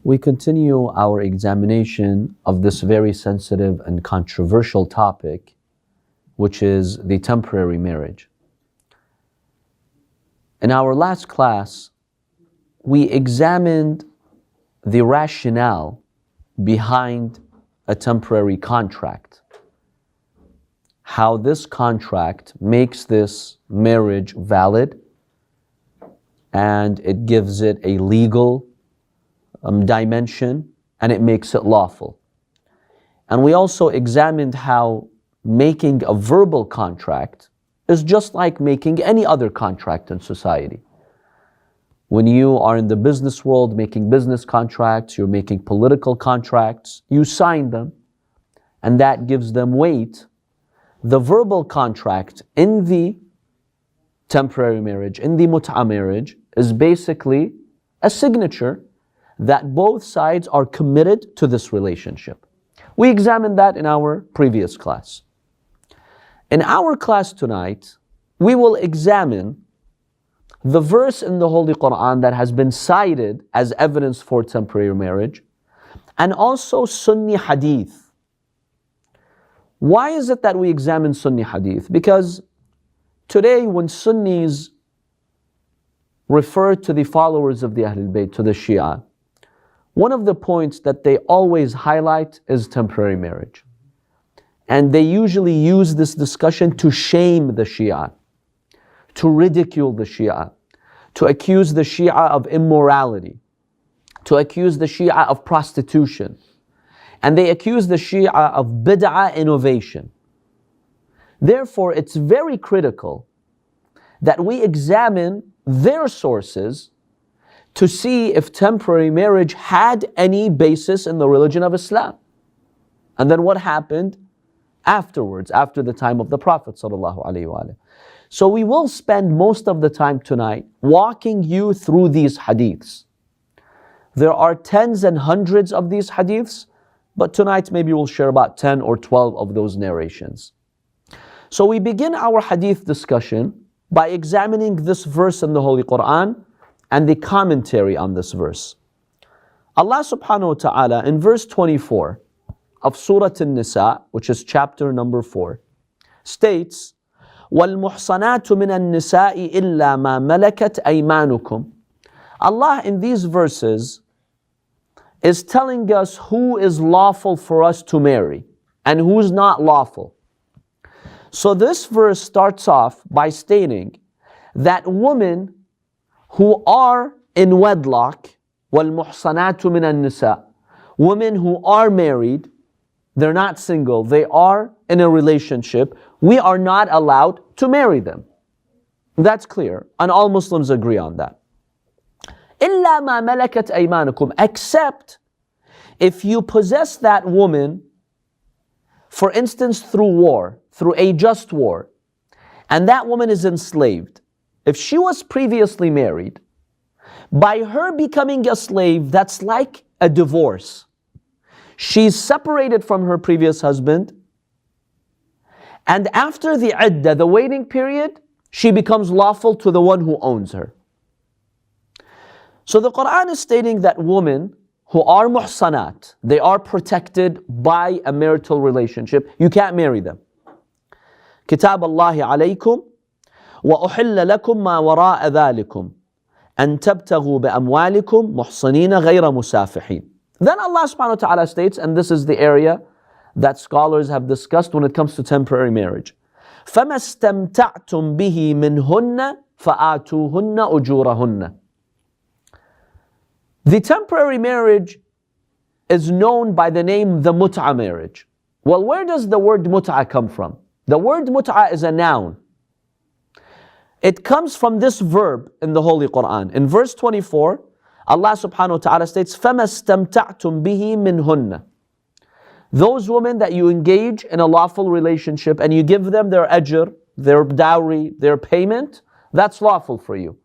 We continue our examination of this very sensitive and controversial topic, which is the temporary marriage. In our last class, we examined the rationale behind a temporary contract, how this contract makes this marriage valid and it gives it a legal dimension and it makes it lawful. And we also examined how making a verbal contract is just like making any other contract in society. When you are in the business world making business contracts, you're making political contracts, you sign them, and that gives them weight. The verbal contract in the temporary marriage, in the Mut'ah marriage, is basically a signature that both sides are committed to this relationship. We examined that in our previous class. In our class tonight, we will examine the verse in the Holy Quran that has been cited as evidence for temporary marriage, and also Sunni hadith. Why is it that we examine Sunni hadith? Because today when Sunnis refer to the followers of the Ahlul Bayt, to the Shia, one of the points that they always highlight is temporary marriage. And they usually use this discussion to shame the Shia, to ridicule the Shia, to accuse the Shia of immorality, to accuse the Shia of prostitution. And they accuse the Shia of bid'ah innovation. Therefore, it's very critical that we examine their sources to see if temporary marriage had any basis in the religion of Islam. And then what happened afterwards, after the time of the Prophet ﷺ. So we will spend most of the time tonight walking you through these hadiths. There are tens and hundreds of these hadiths, but tonight maybe we'll share about 10 or 12 of those narrations. So we begin our hadith discussion by examining this verse in the Holy Quran and the commentary on this verse. Allah subhanahu wa ta'ala in verse 24 of Surah An-Nisa, which is chapter number 4, states, وَالْمُحْصَنَاتُ مِنَ النِّسَاءِ إِلَّا مَا مَلَكَتْ أَيْمَانُكُمْ. Allah in these verses is telling us who is lawful for us to marry and who's not lawful. So this verse starts off by stating that women who are in wedlock, وَالْمُحْصَنَاتُ مِنَ النِّسَاءِ, women who are married, they're not single, they are in a relationship, we are not allowed to marry them. That's clear, and all Muslims agree on that. إِلَّا مَا مَلَكَتْ أَيْمَانُكُمْ, except if you possess that woman, for instance through war, through a just war, and that woman is enslaved. If she was previously married, by her becoming a slave, that's like a divorce. She's separated from her previous husband, and after the iddah, the waiting period, she becomes lawful to the one who owns her. So the Quran is stating that women who are muhsanat, they are protected by a marital relationship, you can't marry them. كتاب الله عليكم وأحل لكم ما وراء ذلكم أن تبتغوا بأموالكم محصنين غير مسافحين. Then Allah subhanahu wa ta'ala states, and this is the area that scholars have discussed when it comes to temporary marriage. فَمَا اسْتَمْتَعْتُمْ بِهِ مِنْهُنَّ فَآتُوهُنَّ أُجُورَهُنَّ. The temporary marriage is known by the name the Mut'ah marriage. Well, where does the word Mut'ah come from? The word Mut'ah is a noun. It comes from this verb in the Holy Quran. In verse 24, Allah subhanahu wa ta'ala states, فَمَا اسْتَمْتَعْتُمْ بِهِ مِنْهُنَّ. Those women that you engage in a lawful relationship and you give them their ajr, their dowry, their payment, that's lawful for you.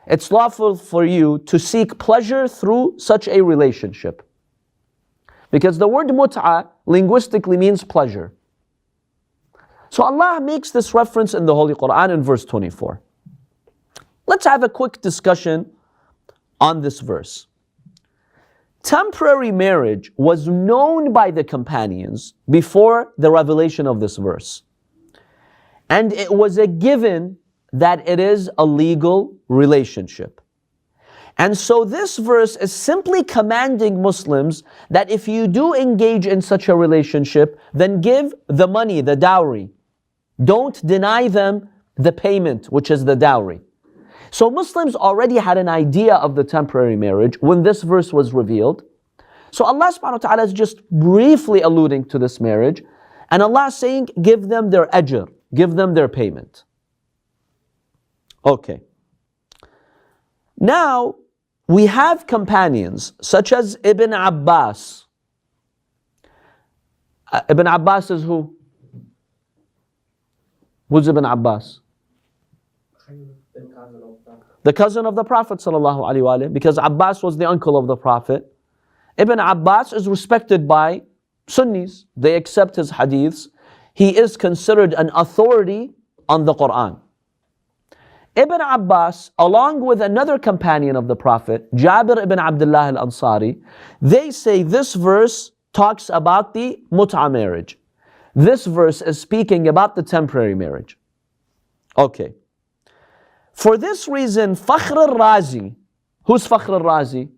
It's lawful for you to seek pleasure through such a relationship. Because the word mut'ah linguistically means pleasure. So Allah makes this reference in the Holy Quran in verse 24. Let's have a quick discussion on this verse. temporary marriage was known by the companions before the revelation of this verse. And it was a given that it is a legal relationship. And so this verse is simply commanding Muslims that if you do engage in such a relationship, then give the money, the dowry. Don't deny them the payment, which is the dowry. So Muslims already had an idea of the temporary marriage when this verse was revealed. So Allah subhanahu wa ta'ala is just briefly alluding to this marriage. And Allah is saying, give them their ajr, give them their payment. Okay. Now, we have companions such as Ibn Abbas. Ibn Abbas is who? Who's Ibn Abbas? The cousin of the Prophet sallallahu alaihi wasallam, because Abbas was the uncle of the Prophet. Ibn Abbas is respected by Sunnis. They accept his hadiths. He is considered an authority on the Quran. Ibn Abbas, along with another companion of the Prophet, Jabir ibn Abdullah al-Ansari, they say this verse talks about the Mut'ah marriage. This verse is speaking about the temporary marriage. Okay. For this reason, Fakhr al-Razi, who's Fakhr al-Razi?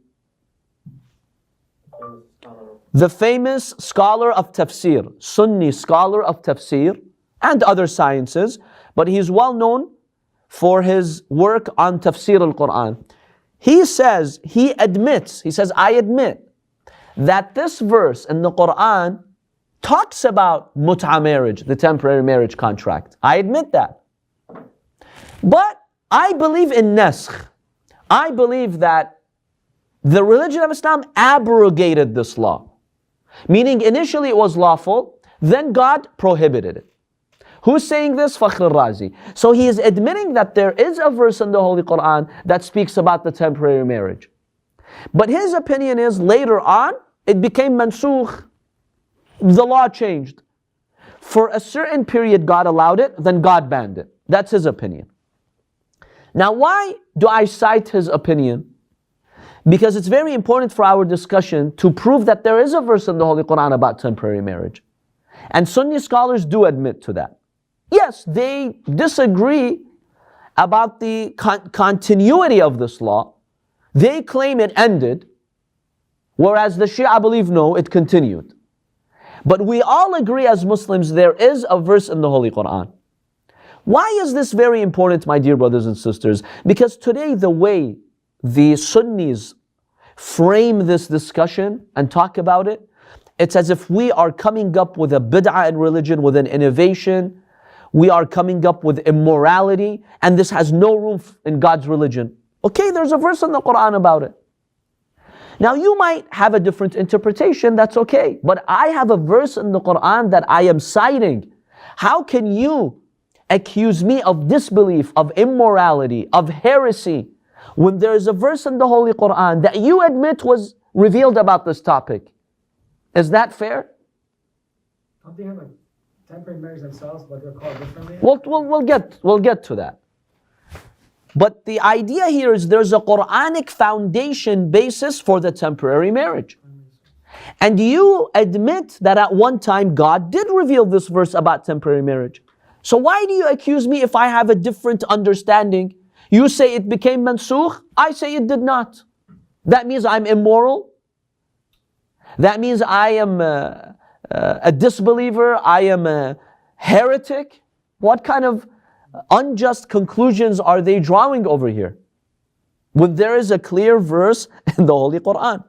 The famous scholar of tafsir, Sunni scholar of tafsir and other sciences, but he's well known for his work on tafsir al-Quran. He says, he says, I admit that this verse in the Quran talks about mut'ah marriage, the temporary marriage contract. I admit that. But I believe in naskh. I believe that the religion of Islam abrogated this law. Meaning initially it was lawful, then God prohibited it. Who's saying this? Fakhr al-Razi. So he is admitting that there is a verse in the Holy Quran that speaks about the temporary marriage. But his opinion is later on, it became mansukh. The law changed. For a certain period God allowed it, then God banned it. That's his opinion. Now why do I cite his opinion? Because it's very important for our discussion to prove that there is a verse in the Holy Quran about temporary marriage. And Sunni scholars do admit to that. Yes, they disagree about the continuity of this law. They claim it ended, whereas the Shia believe no, it continued. But we all agree as Muslims there is a verse in the Holy Quran. Why is this very important, my dear brothers and sisters? Because today the way the Sunnis frame this discussion and talk about it, it's as if we are coming up with a bid'ah in religion, with an innovation. We are coming up with immorality, and this has no room in God's religion. Okay, there's a verse in the Quran about it. Now you might have a different interpretation, that's okay. But I have a verse in the Quran that I am citing. How can you accuse me of disbelief, of immorality, of heresy, when there is a verse in the Holy Quran that you admit was revealed about this topic? Is that fair? Don't they have like temporary marriage themselves, but they're called differently? We'll get to that. But the idea here is there's a Quranic foundation basis for the temporary marriage. And you admit that at one time God did reveal this verse about temporary marriage. So why do you accuse me if I have a different understanding? You say it became mansukh, I say it did not. That means I'm immoral. That means I am a disbeliever, I am a heretic. What kind of unjust conclusions are they drawing over here when there is a clear verse in the Holy Quran?